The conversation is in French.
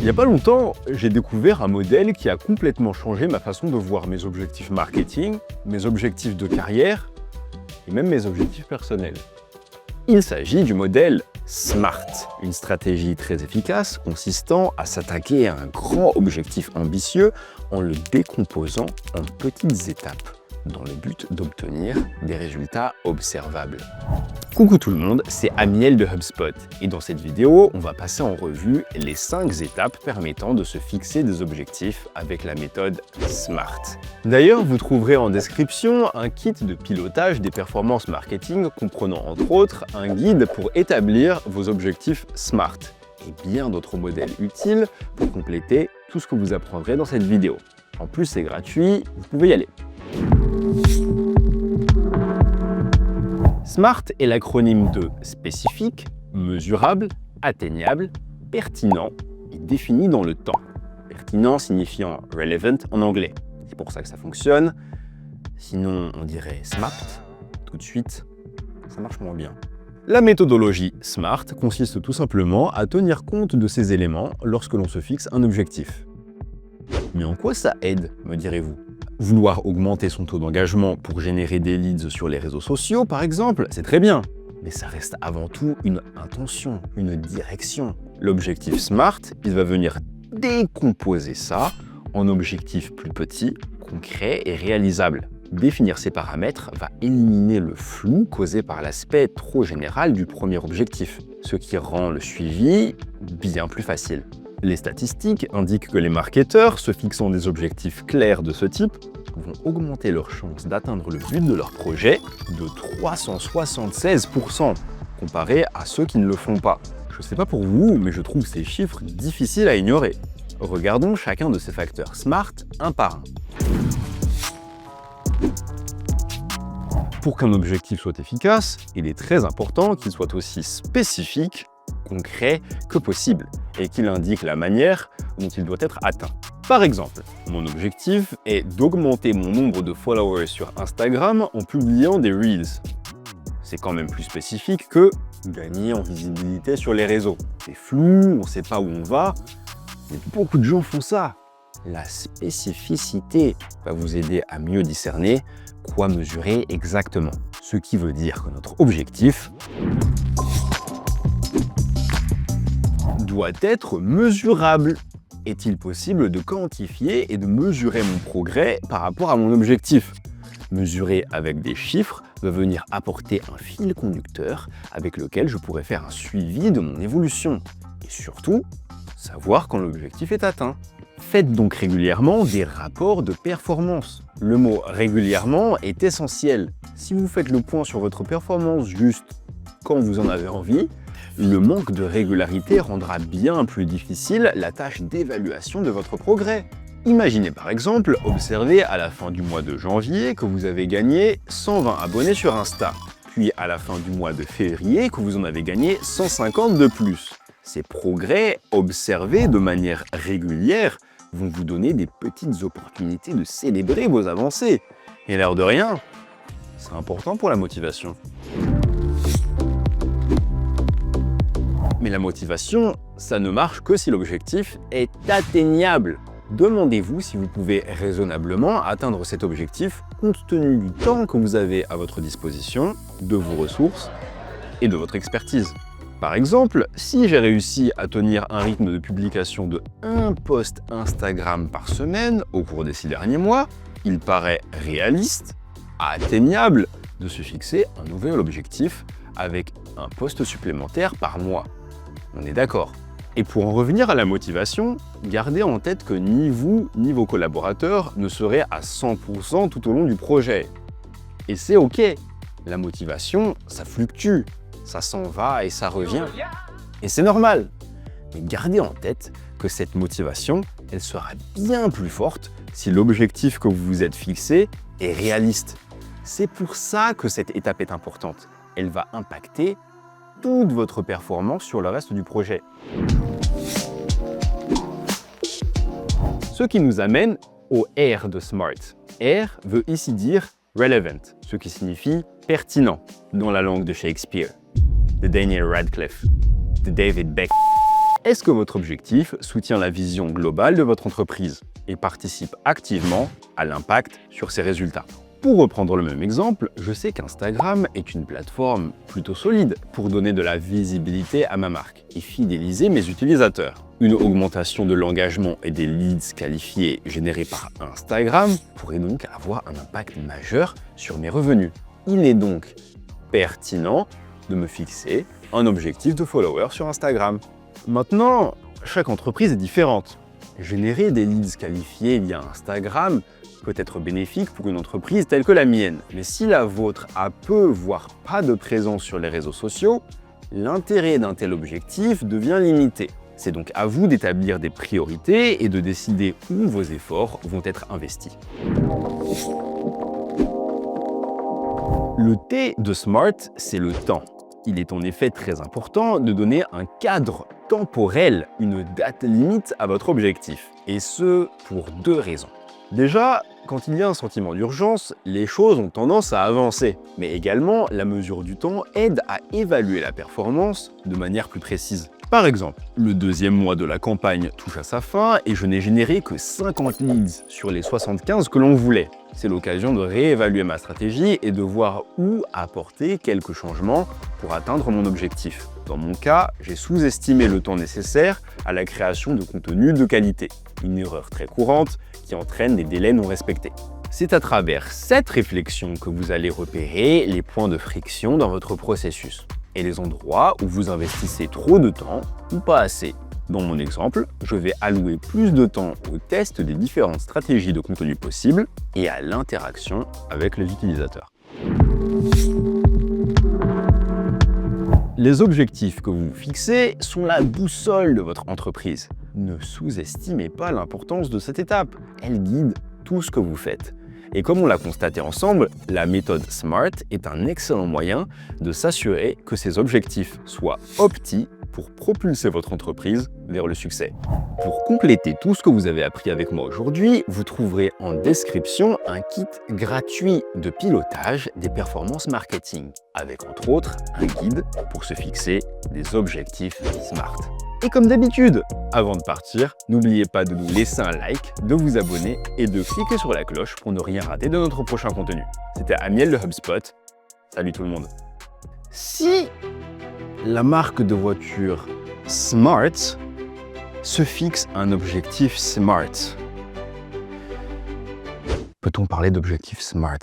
Il n'y a pas longtemps, j'ai découvert un modèle qui a complètement changé ma façon de voir mes objectifs marketing, mes objectifs de carrière et même mes objectifs personnels. Il s'agit du modèle SMART, une stratégie très efficace consistant à s'attaquer à un grand objectif ambitieux en le décomposant en petites étapes dans le but d'obtenir des résultats observables. Coucou tout le monde, c'est Amiel de HubSpot et dans cette vidéo, on va passer en revue les 5 étapes permettant de se fixer des objectifs avec la méthode SMART. D'ailleurs, vous trouverez en description un kit de pilotage des performances marketing comprenant entre autres un guide pour établir vos objectifs SMART et bien d'autres modèles utiles pour compléter tout ce que vous apprendrez dans cette vidéo. En plus, c'est gratuit, vous pouvez y aller. SMART est l'acronyme de spécifique, mesurable, atteignable, pertinent et défini dans le temps. Pertinent signifiant relevant en anglais. C'est pour ça que ça fonctionne. Sinon, on dirait SMART. Tout de suite, ça marche moins bien. La méthodologie SMART consiste tout simplement à tenir compte de ces éléments lorsque l'on se fixe un objectif. Mais en quoi ça aide, me direz-vous ? Vouloir augmenter son taux d'engagement pour générer des leads sur les réseaux sociaux, par exemple, c'est très bien. Mais ça reste avant tout une intention, une direction. L'objectif SMART, il va venir décomposer ça en objectifs plus petits, concrets et réalisables. Définir ces paramètres va éliminer le flou causé par l'aspect trop général du premier objectif, ce qui rend le suivi bien plus facile. Les statistiques indiquent que les marketeurs, se fixant des objectifs clairs de ce type, vont augmenter leurs chances d'atteindre le but de leur projet de 376% comparé à ceux qui ne le font pas. Je ne sais pas pour vous, mais je trouve ces chiffres difficiles à ignorer. Regardons chacun de ces facteurs SMART un par un. Pour qu'un objectif soit efficace, il est très important qu'il soit aussi spécifique, concret que possible et qu'il indique la manière dont il doit être atteint. Par exemple, mon objectif est d'augmenter mon nombre de followers sur Instagram en publiant des Reels. C'est quand même plus spécifique que gagner en visibilité sur les réseaux. C'est flou, on ne sait pas où on va, mais beaucoup de gens font ça. La spécificité va vous aider à mieux discerner quoi mesurer exactement. Ce qui veut dire que notre objectif doit être mesurable. Est-il possible de quantifier et de mesurer mon progrès par rapport à mon objectif ? Mesurer avec des chiffres va venir apporter un fil conducteur avec lequel je pourrai faire un suivi de mon évolution. Et surtout, savoir quand l'objectif est atteint. Faites donc régulièrement des rapports de performance. Le mot « régulièrement » est essentiel. Si vous faites le point sur votre performance juste quand vous en avez envie, le manque de régularité rendra bien plus difficile la tâche d'évaluation de votre progrès. Imaginez par exemple observer à la fin du mois de janvier que vous avez gagné 120 abonnés sur Insta, puis à la fin du mois de février que vous en avez gagné 150 de plus. Ces progrès observés de manière régulière vont vous donner des petites opportunités de célébrer vos avancées. Et l'air de rien, c'est important pour la motivation. Mais la motivation, ça ne marche que si l'objectif est atteignable. Demandez-vous si vous pouvez raisonnablement atteindre cet objectif compte tenu du temps que vous avez à votre disposition, de vos ressources et de votre expertise. Par exemple, si j'ai réussi à tenir un rythme de publication de 1 post Instagram par semaine au cours des 6 derniers mois, il paraît réaliste, atteignable, de se fixer un nouvel objectif avec un post supplémentaire par mois. On est d'accord. Et pour en revenir à la motivation, gardez en tête que ni vous ni vos collaborateurs ne seraient à 100% tout au long du projet. Et c'est OK. La motivation, ça fluctue. Ça s'en va et ça revient. Et c'est normal. Mais gardez en tête que cette motivation, elle sera bien plus forte si l'objectif que vous vous êtes fixé est réaliste. C'est pour ça que cette étape est importante. Elle va impacter toute votre performance sur le reste du projet. Ce qui nous amène au R de SMART. R veut ici dire relevant, ce qui signifie pertinent dans la langue de Shakespeare, de Daniel Radcliffe, de David Beck. Est-ce que votre objectif soutient la vision globale de votre entreprise et participe activement à l'impact sur ses résultats? Pour reprendre le même exemple, je sais qu'Instagram est une plateforme plutôt solide pour donner de la visibilité à ma marque et fidéliser mes utilisateurs. Une augmentation de l'engagement et des leads qualifiés générés par Instagram pourrait donc avoir un impact majeur sur mes revenus. Il est donc pertinent de me fixer un objectif de followers sur Instagram. Maintenant, chaque entreprise est différente. Générer des leads qualifiés via Instagram peut être bénéfique pour une entreprise telle que la mienne. Mais si la vôtre a peu, voire pas de présence sur les réseaux sociaux, l'intérêt d'un tel objectif devient limité. C'est donc à vous d'établir des priorités et de décider où vos efforts vont être investis. Le T de SMART, c'est le temps. Il est en effet très important de donner un cadre temporel, une date limite à votre objectif. Et ce, pour deux raisons. Déjà, quand il y a un sentiment d'urgence, les choses ont tendance à avancer. Mais également, la mesure du temps aide à évaluer la performance de manière plus précise. Par exemple, le deuxième mois de la campagne touche à sa fin et je n'ai généré que 50 leads sur les 75 que l'on voulait. C'est l'occasion de réévaluer ma stratégie et de voir où apporter quelques changements pour atteindre mon objectif. Dans mon cas, j'ai sous-estimé le temps nécessaire à la création de contenu de qualité. Une erreur très courante qui entraîne des délais non respectés. C'est à travers cette réflexion que vous allez repérer les points de friction dans votre processus et les endroits où vous investissez trop de temps ou pas assez. Dans mon exemple, je vais allouer plus de temps au test des différentes stratégies de contenu possibles et à l'interaction avec les utilisateurs. Les objectifs que vous fixez sont la boussole de votre entreprise. Ne sous-estimez pas l'importance de cette étape. Elle guide tout ce que vous faites. Et comme on l'a constaté ensemble, la méthode SMART est un excellent moyen de s'assurer que ces objectifs soient optis pour propulser votre entreprise vers le succès. Pour compléter tout ce que vous avez appris avec moi aujourd'hui, vous trouverez en description un kit gratuit de pilotage des performances marketing, avec entre autres un guide pour se fixer des objectifs SMART. Et comme d'habitude, avant de partir, n'oubliez pas de nous laisser un like, de vous abonner et de cliquer sur la cloche pour ne rien rater de notre prochain contenu. C'était Amiel de HubSpot. Salut tout le monde. Si la marque de voiture Smart se fixe un objectif SMART, peut-on parler d'objectif SMART?